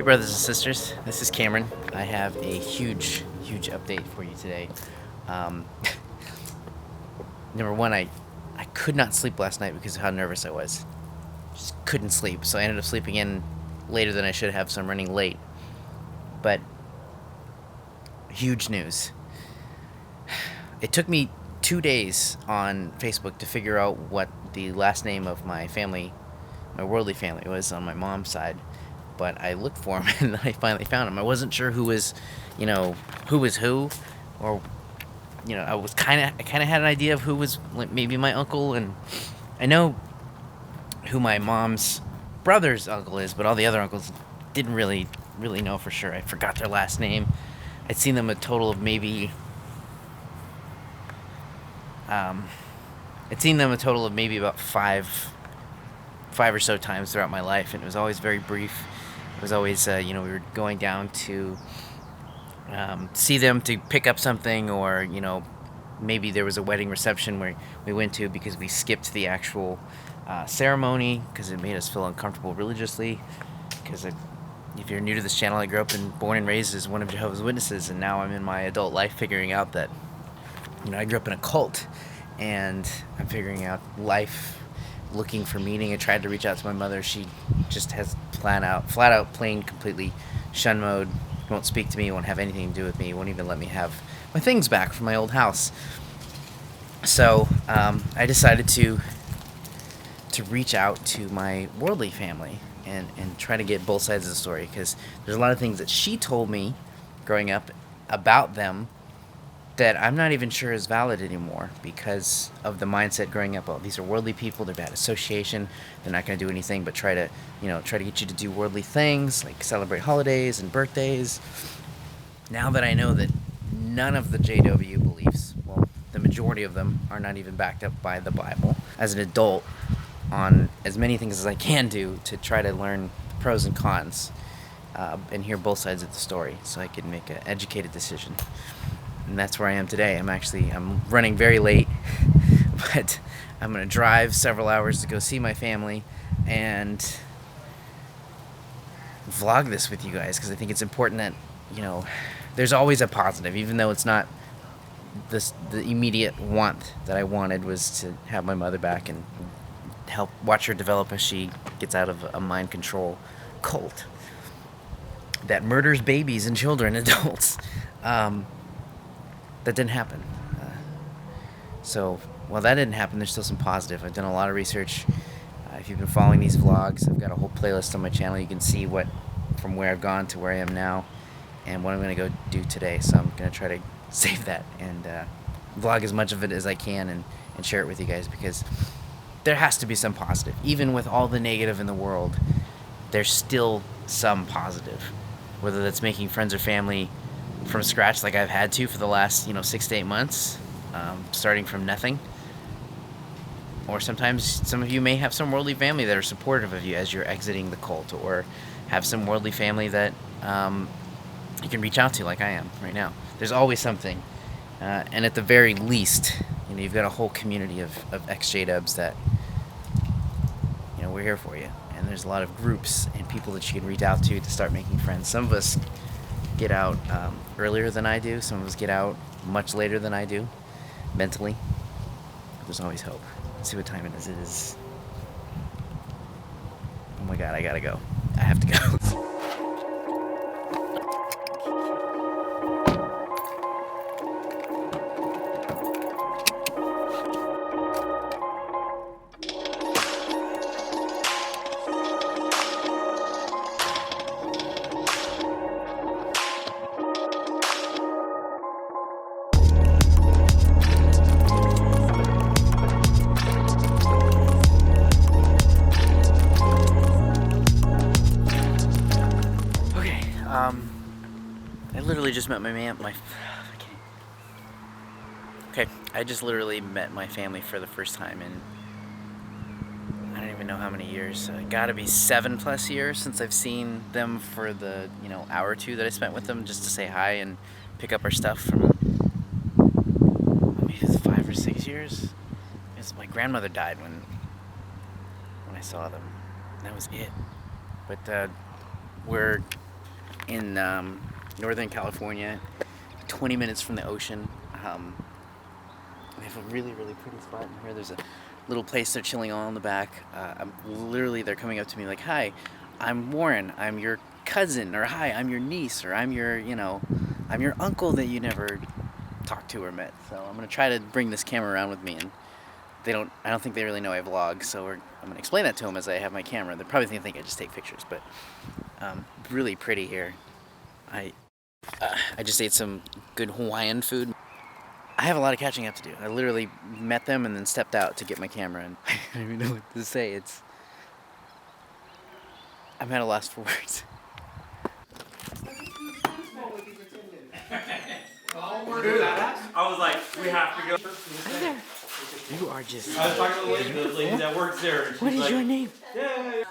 brothers and sisters. This is Kameron. I have a huge update for you today. Number one, I could not sleep last night because of how nervous I was. Just couldn't sleep, so I ended up sleeping in later than I should have, so I'm running late. But huge news. It took me 2 days on Facebook to figure out what the last name of my family, my worldly family, was on my mom's side. But I looked for him and then I finally found him. I wasn't sure who was who, or I kind of had an idea of who was like maybe my uncle, and I know who my mom's brother's uncle is, but all the other uncles didn't really know for sure. I forgot their last name. I'd seen them a total of maybe about five or so times throughout my life, and it was always very brief. It was always, we were going down to see them to pick up something, or, maybe there was a wedding reception where we went to because we skipped the actual ceremony because it made us feel uncomfortable religiously. Because if you're new to this channel, I grew up and born and raised as one of Jehovah's Witnesses, and now I'm in my adult life figuring out that, I grew up in a cult, and I'm figuring out life, looking for meaning. I tried to reach out to my mother. She just has flat out plain completely shun mode. Won't speak to me, won't have anything to do with me, won't even let me have my things back from my old house. So I decided to reach out to my worldly family and try to get both sides of the story, because there's a lot of things that she told me growing up about them that I'm not even sure is valid anymore because of the mindset growing up. Oh, these are worldly people, they're bad association, they're not going to do anything but try to get you to do worldly things like celebrate holidays and birthdays. Now that I know that none of the JW beliefs, well, the majority of them, are not even backed up by the Bible, as an adult, on as many things as I can do to try to learn the pros and cons and hear both sides of the story so I can make an educated decision. And that's where I am today. I'm running very late, but I'm going to drive several hours to go see my family and vlog this with you guys, because I think it's important that, there's always a positive, even though it's not the immediate want that I wanted was to have my mother back and help watch her develop as she gets out of a mind control cult that murders babies and children and adults. That didn't happen. So while that didn't happen, there's still some positive. I've done a lot of research. If you've been following these vlogs, I've got a whole playlist on my channel. You can see from where I've gone to where I am now and what I'm going to go do today. So I'm going to try to save that and vlog as much of it as I can and share it with you guys, because there has to be some positive. Even with all the negative in the world, there's still some positive. Whether that's making friends or family from scratch like I've had to for the last 6 to 8 months, starting from nothing. Or sometimes some of you may have some worldly family that are supportive of you as you're exiting the cult, or have some worldly family that you can reach out to like I am right now. There's always something. And at the very least, you've got a whole community of EXJWs that, we're here for you. And there's a lot of groups and people that you can reach out to start making friends. Some of us get out earlier than I do. Some of us get out much later than I do, mentally. There's always hope. Let's see what time it is. It is... Oh my God, I gotta go. I have to go. I literally just met I just literally met my family for the first time in, I don't even know how many years. Gotta be 7+ years since I've seen them for the, hour or two that I spent with them just to say hi and pick up our stuff from, maybe it was 5 or 6 years. My grandmother died when I saw them. That was it. But we're in Northern California, 20 minutes from the ocean. They have a really, really pretty spot in here. There's a little place they're chilling on the back. They're coming up to me like, "Hi, I'm Warren. I'm your cousin," or "Hi, I'm your niece," or "I'm your, I'm your uncle that you never talked to or met." So I'm gonna try to bring this camera around with me, and I don't think they really know I vlog, so I'm gonna explain that to them as I have my camera. They're probably gonna think I just take pictures, but really pretty here. I just ate some good Hawaiian food. I have a lot of catching up to do. I literally met them and then stepped out to get my camera, and I don't even know what to say. I'm at a loss for words. I was like, we have to go. Hi there. You are just... I was talking to the lady that works there. And What is like, your name? Yeah.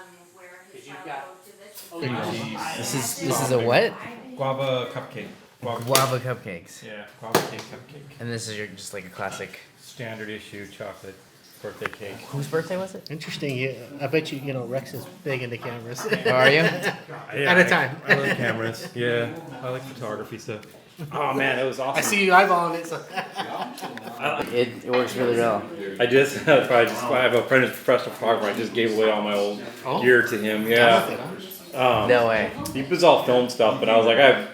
This is a what? Guava cupcake. Guava cupcakes. Yeah, guava cake cupcake. And this is just like a classic... Standard issue chocolate birthday cake. Whose birthday was it? Interesting. I bet you Rex is big into cameras. Oh, are you? Yeah, At a time. I love cameras. Yeah, I like photography stuff. Oh man, that was awesome. I see you eyeballing it. So. It works really well. I have a friend who's a professional photographer. I just gave away all my old gear to him. Yeah. No way. He was all film stuff, but I was like, I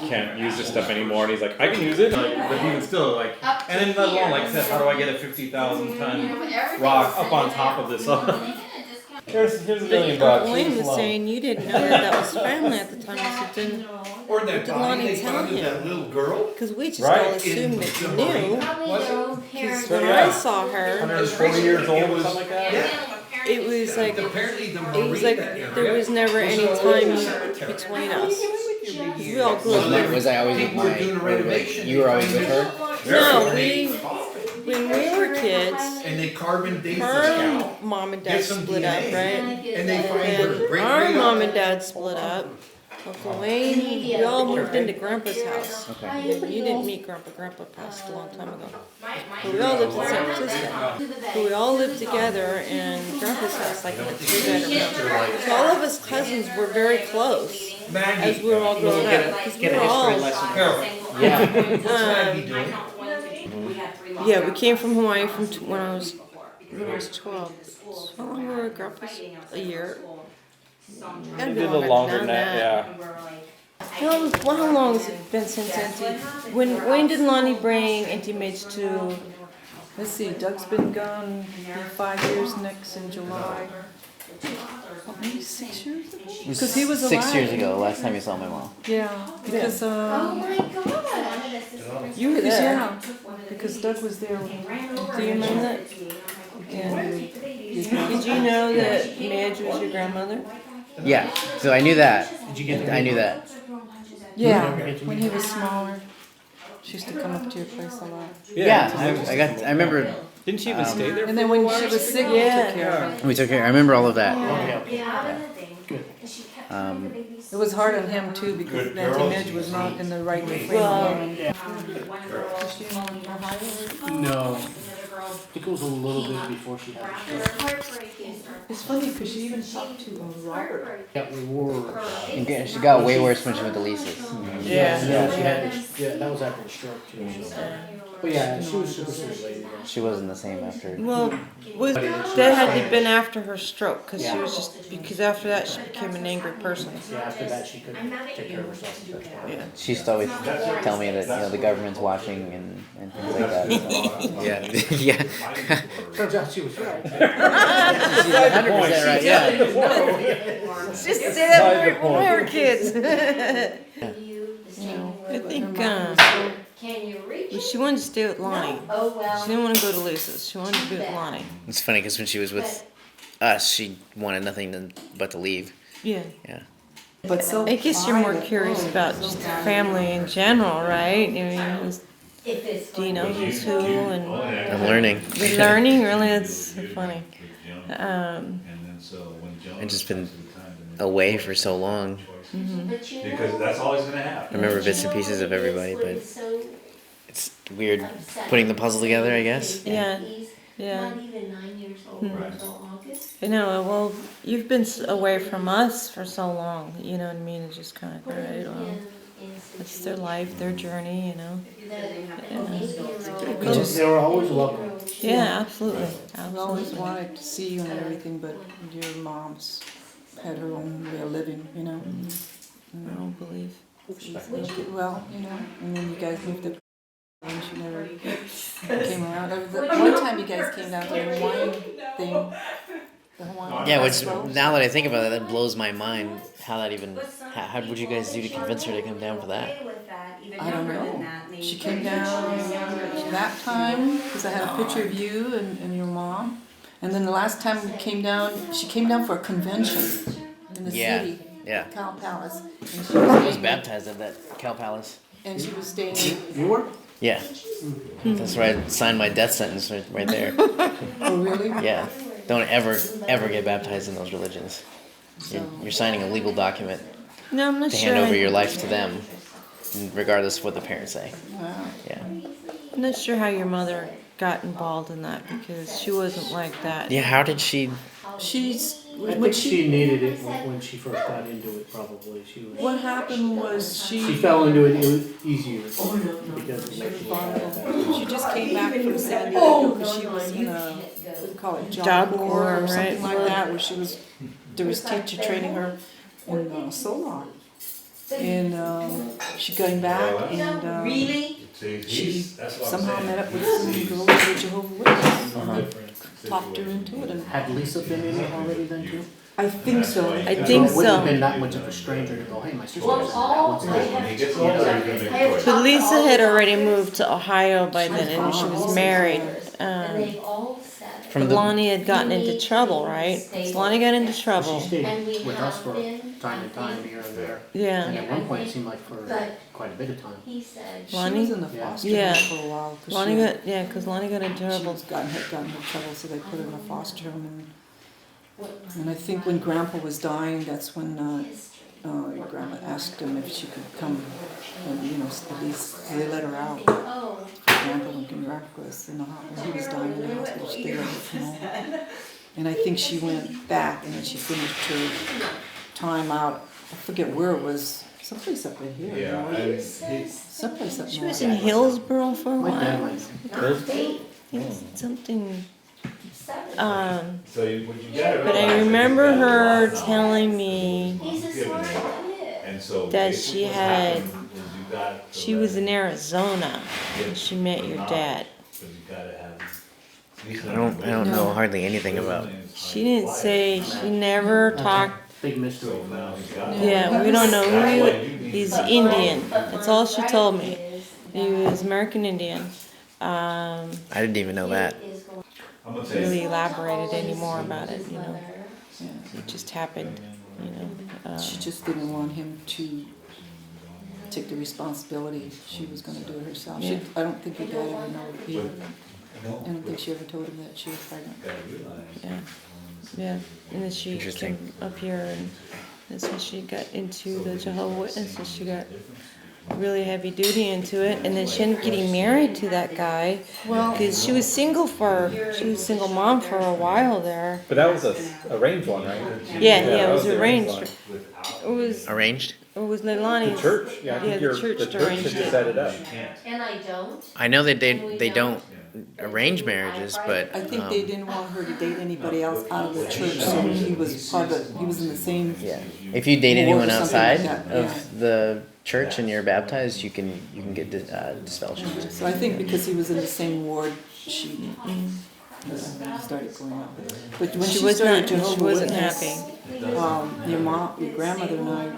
can't use this stuff anymore. And he's like, I can use it. Like, but even still, like, and then let alone, like I said, how do I get a 50,000 ton rock up on top of this? Here's $1 million. Wayne was saying you didn't know that was family at the time. I said, did Lonnie tell him? That little girl. Because we just Right. all assumed that you knew. Because when Yeah. I saw her, 140 years old or something like that. it was like Apparently the it was like there was never any time between us. We all grew up. Was I always with people were doing a renovation. You were always with her? No, when we were kids, And they carbon dated the her cow. mom and dad Get some split up, DNA. right? And they find her And great our great mom and dad split up. Uncle Wayne, we all moved into Grandpa's house. Okay. And you didn't meet Grandpa. Grandpa passed a long time ago. But we all lived in San Francisco. So we all lived together in Grandpa's house, like in a 3-bedroom. So all of us cousins were very close as we were all growing up. Because we were all, Yeah. Maggie doing? yeah, we came from Hawaii when I was 12. So how long were we at Grandpa's? A year. Gotta be Did a little longer than that, yeah. How long has it been since Auntie? When did Lonnie bring Auntie Midge to? Let's see, Doug's been gone 5 years next in July. Maybe 6 years ago? Because he was alive. 6 years ago, last time you saw my mom. Yeah, because Oh my gosh. you were there. Yeah, because Doug was there. Do you remember that? And did you know that Midge was your grandmother? Yeah, so I knew that. I knew that. Yeah, when he was smaller. She used to come up to your place a lot. Yeah, I remember. Didn't she even stay there? And then when she was sick, you took care of her. We took care. I remember all of that. It was hard on him too because Auntie Midge was not in the right frame of mind. No. I think it was a little bit before she had a stroke. It's funny because she even talked to Robert. Got reward. And she got way worse when she went to Lisa's. Yeah, she had. Yeah, that was after the stroke too. So. But yeah, she was super sweet lady. She wasn't the same after. Well, that had been after her stroke because she was because after that she became an angry person. Yeah, after that she couldn't take care of herself. Yeah. She used to always tell me that the government's watching and things like that. So. Yeah, yeah. Turns out she was right. She's 100% right. Yeah. She used to say that when we were kids. I think Can you reach? she wanted to stay with Lonnie. Oh well. She didn't want to go to Lisa's. She wanted to be with Lonnie. It's funny because when she was with us, she wanted nothing but to leave. Yeah. Yeah. But I guess you're more curious about just the family in general, right? I mean, do you know who's who? And I'm learning. you're learning, really? It's so funny. I've just been away for so long. Because that's always gonna happen. I remember bits and pieces of everybody, but it's weird putting the puzzle together, I guess. Yeah. Yeah. Not even 9 years old until August. You know, well, you've been away from us for so long, you know what I mean? It's just kind of, all right, well, it's their life, their journey, you know? They were always welcome. Yeah, absolutely, I always absolutely. wanted to see you and everything, but your mom's had her own way of living, you know? I don't believe. Well, you know, and then you guys moved up and she never came around. One time you guys came down to the Hawaiian thing. The Hawaiian Yeah, which festival. now that I think about it, that blows my mind. How that even? How would you guys do to convince her to come down for that? I don't know. She came down that time because I had a picture of you and your mom. And then the last time we came down, she came down for a convention in the Yeah, city, yeah. Cal Palace. And she I was was baptized at that Cal Palace. staying. You were? Yeah, that's where I signed my death sentence right there. Oh, really? Yeah, don't ever get baptized in those religions. You're signing a legal document No, I'm not to sure. hand over your life to them, regardless of what the parents say. Wow. Yeah. I'm not sure how your mother got involved in that because she wasn't like that. Yeah. How did she? I think she needed it when she first got into it, probably. What happened was She fell into it easier because it makes you vulnerable. she just came back from San Diego because she was in a, what do you call it, Job Corps corps, or something right. like that, where there was teacher training her in solar. And she came back and Really? she somehow met up with some girls who were Jehovah Witnesses. Uh-huh. Talked her into it, and Had Lisa been in it already then too? I think so. I think It wouldn't have so. been that much of a stranger to go, hey, my sister Well, was in that. all What's I this? have When he gets told older, them, he's gonna make I have choices. But told Lisa all had the already sisters moved to Ohio by then, and she was married. And they've all said. From But the- Lonnie had gotten into trouble, right? So Lonnie got into She trouble. stayed And we with us have for been time and time, here and there. And Yeah. at one point, it seemed like for But- quite a bit of time. He said. She Lonnie? was in the foster Yeah. home for a while. 'Cause Lonnie she, got, yeah, because Lonnie got into she trouble. had gotten in trouble, so they put her in a foster home. And I think when Grandpa was dying, that's when your grandma asked him if she could come and, you know, at least they let her out. Oh. Grandpa, when Grandpa was in the hospital, he was dying in the hospital, they let her come home. And I think she went back and then she finished her time out. I forget where it was, someplace up in here. Yeah, you know, and he, someplace up She north. was in Hillsboro for a My dad while. might It was something, so you, what you gotta but I realize is remember you got a her lot of telling me He's a smart kid. And so that basically she what's had- happened is you got to she was in Arizona when she met your dad. So you gotta have. I don't know hardly anything about. She didn't say, she never talked. big mystery. Now he's got. Yeah, we don't know who he's Indian. That's all she told me. He was American Indian. I didn't even know that. I'm gonna tell you. Really elaborated any more about it, you know. It just happened, you know. She just didn't want him to take the responsibility. She was gonna do it herself. Yeah. I don't think your dad ever know either. I don't think she ever told him that she was pregnant. Yeah, yeah. And then she Interesting. came up here, and that's when she got into the Jehovah Witnesses. She got really heavy duty into it, and then she ended up getting married to that guy. Well, Because she was single single mom for a while there. But that was a arranged one, right? Yeah, it that was the arranged. one. Arranged? It was The Leilani's. church, yeah, I Yeah, think the your, church the church arranged had it. set it up. And I don't. I know that they don't arrange marriages, but I think they didn't want her to date anybody else out of the church, so he was part of, he was in the same. yeah, if you date Or anyone something outside like that, of the church and you're baptized, you can get disfellowshipped. So I think because he was in the same ward, she started going out. But when She she was started not. Jehovah She wasn't Witness, happy. your grandmother and I,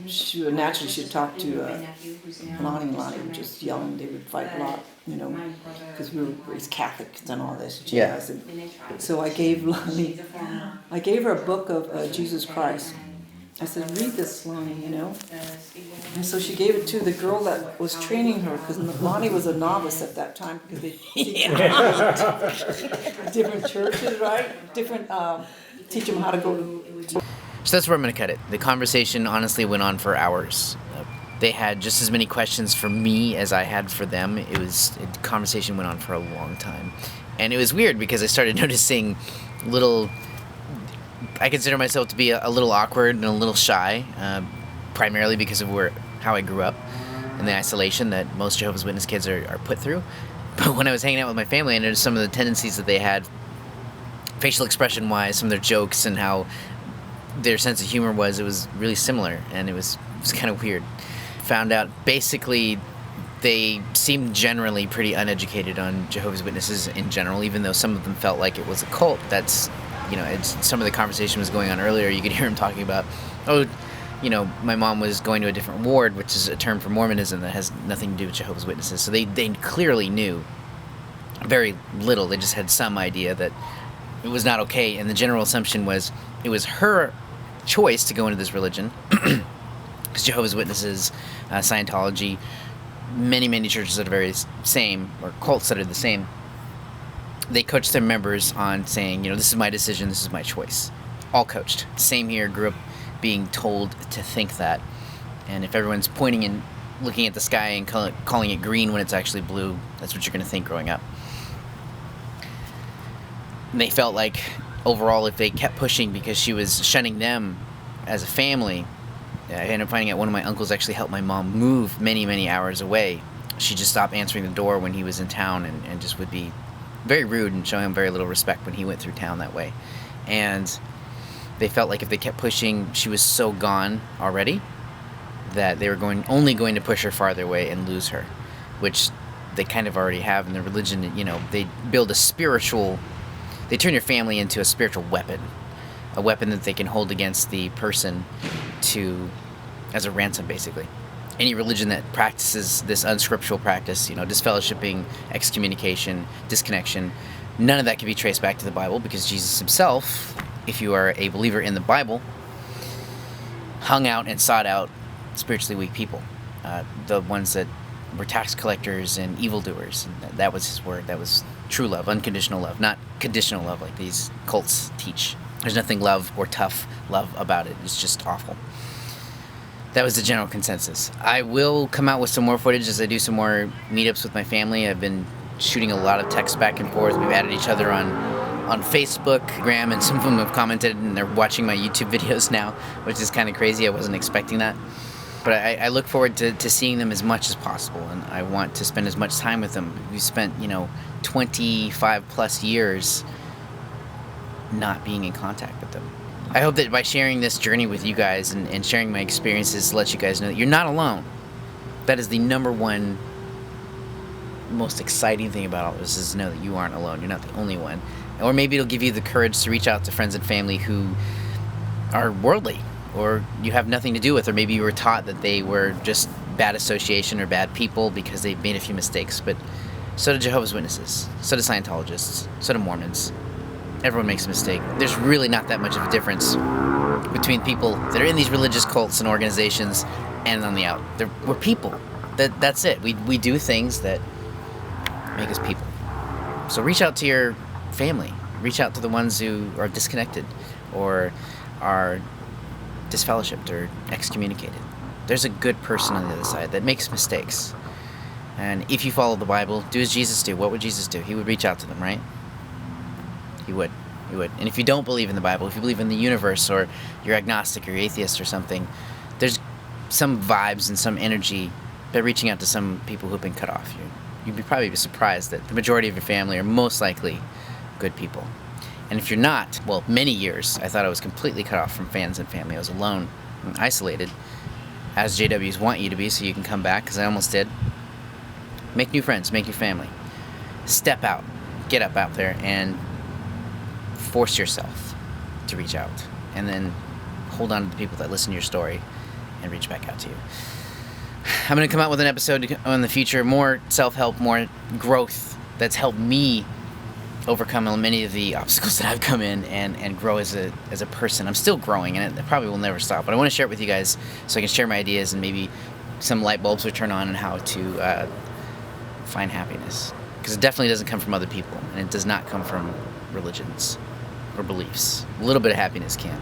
she would naturally she'd talk to Lonnie, and Lonnie would just yell, and they would fight a lot, you know, because we were raised Catholics and all this jazz. And so I gave her a book of Jesus Christ. I said, read this, Lonnie, you know. And so she gave it to the girl that was training her, because Lonnie was a novice at that time, because they different churches, right? Different, teach them how to go to. So that's where I'm going to cut it. The conversation honestly went on for hours. They had just as many questions for me as I had for them. The conversation went on for a long time. And it was weird because I started noticing little. I consider myself to be a little awkward and a little shy, primarily because of how I grew up and the isolation that most Jehovah's Witness kids are put through. But when I was hanging out with my family, I noticed some of the tendencies that they had, facial expression-wise, some of their jokes and how their sense of humor was. It was really similar, and it was kind of weird. Found out basically they seemed generally pretty uneducated on Jehovah's Witnesses in general, even though some of them felt like it was a cult. That's, some of the conversation was going on earlier. You could hear him talking about, my mom was going to a different ward, which is a term for Mormonism that has nothing to do with Jehovah's Witnesses. So they clearly knew very little. They just had some idea that it was not okay, and the general assumption was it was her choice to go into this religion, because Jehovah's Witnesses, Scientology, many churches that are very same, or cults that are the same, they coach their members on saying, this is my decision, this is my choice. All coached. Same here, grew up being told to think that. And if everyone's pointing and looking at the sky and calling it green when it's actually blue, that's what you're going to think growing up. And they felt like, overall, if they kept pushing because she was shunning them as a family, I ended up finding out one of my uncles actually helped my mom move many hours away. She just stopped answering the door when he was in town and just would be very rude and showing him very little respect when he went through town that way. And they felt like if they kept pushing, she was so gone already that they were only going to push her farther away and lose her, which they kind of already have in their religion. They build they turn your family into a spiritual weapon, a weapon that they can hold against the person as a ransom, basically. Any religion that practices this unscriptural practice, disfellowshipping, excommunication, disconnection, none of that can be traced back to the Bible, because Jesus himself, if you are a believer in the Bible, hung out and sought out spiritually weak people, the ones that were tax collectors and evildoers. And that was his word. That was true love, unconditional love, not conditional love like these cults teach. There's nothing love or tough love about it. It's just awful. That was the general consensus. I will come out with some more footage as I do some more meetups with my family. I've been shooting a lot of texts back and forth. We've added each other on Facebook, Graham, and some of them have commented and they're watching my YouTube videos now, which is kind of crazy. I wasn't expecting that. But I look forward to seeing them as much as possible, and I want to spend as much time with them. We spent, 25 plus years not being in contact with them. I hope that by sharing this journey with you guys and sharing my experiences, let you guys know that you're not alone. That is the number one most exciting thing about all this, is to know that you aren't alone. You're not the only one. Or maybe it'll give you the courage to reach out to friends and family who are worldly, or you have nothing to do with, or maybe you were taught that they were just bad association or bad people because they made a few mistakes. But so do Jehovah's Witnesses, so do Scientologists, so do Mormons. Everyone makes a mistake. There's really not that much of a difference between people that are in these religious cults and organizations and on the out. We're people. That's it. We do things that make us people. So reach out to your family. Reach out to the ones who are disconnected or are disfellowshipped or excommunicated. There's a good person on the other side that makes mistakes. And if you follow the Bible, do as Jesus did. What would Jesus do? He would reach out to them, right? He would. And if you don't believe in the Bible, if you believe in the universe, or you're agnostic or atheist or something, there's some vibes and some energy by reaching out to some people who've been cut off. You'd probably be surprised that the majority of your family are most likely good people. And if you're not, well, many years, I thought I was completely cut off from fans and family. I was alone and isolated, as JWs want you to be, so you can come back, because I almost did. Make new friends, make new family. Step out, get up out there, and force yourself to reach out. And then hold on to the people that listen to your story and reach back out to you. I'm going to come out with an episode in the future, more self-help, more growth, that's helped me overcome many of the obstacles that I've come in and grow as a person. I'm still growing, and it probably will never stop, but I want to share it with you guys so I can share my ideas, and maybe some light bulbs will turn on and how to find happiness. Because it definitely doesn't come from other people, and it does not come from religions or beliefs. A little bit of happiness can.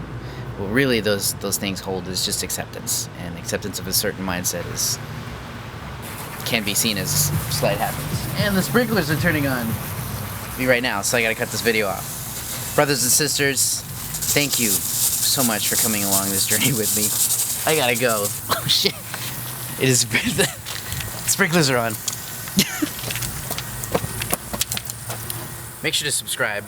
What really those things hold is just acceptance, and acceptance of a certain mindset can be seen as slight happiness. And the sprinklers are turning on me right now, so I gotta cut this video off. Brothers and sisters, thank you so much for coming along this journey with me. I gotta go. Oh shit. It is the sprinklers are on. Make sure to subscribe.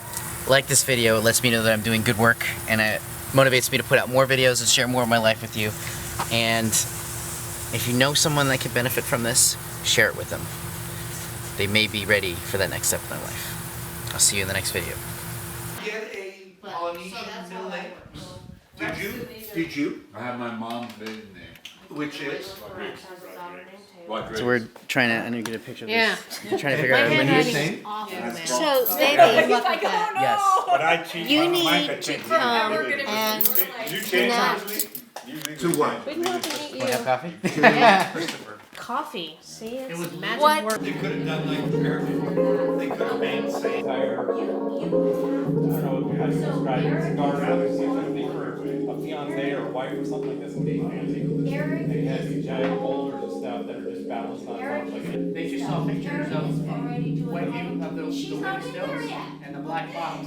Like this video. It lets me know that I'm doing good work, and it motivates me to put out more videos and share more of my life with you. And if you know someone that could benefit from this, share it with them. They may be ready for that next step in their life. I'll see you in the next video. Get a Polynesian middle name? Did you? I have my mom's maiden name. Which is? So we're trying to, I need to get a picture of this. Yeah. We're trying to figure out our lineage. Name? So, baby, Look at that. Yes. But I changed you mine. Mine need got to changed. come and You changed yours? To what? we'd love to meet Want to have you. coffee? Coffee, see, it's was magic what? word. They could have done like they could have made say Entire, I don't know how to describe it. Cigar values usually for a fiance or a wife or something like this would be fancy. They have these giant boulders and stuff that are just balanced on top. They just saw pictures of Whiteview of the windstills and the black box.